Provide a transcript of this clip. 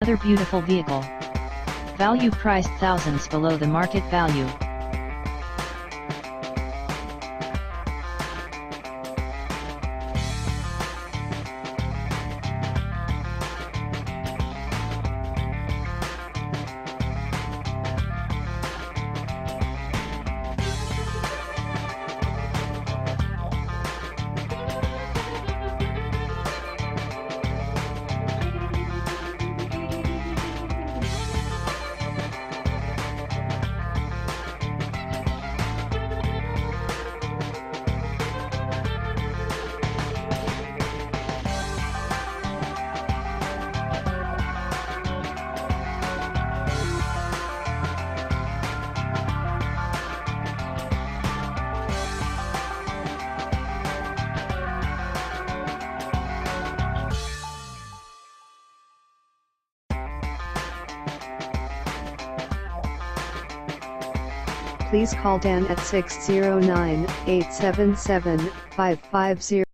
Another beautiful vehicle. Value priced thousands below the market value. Please call Dan at 609-877-550.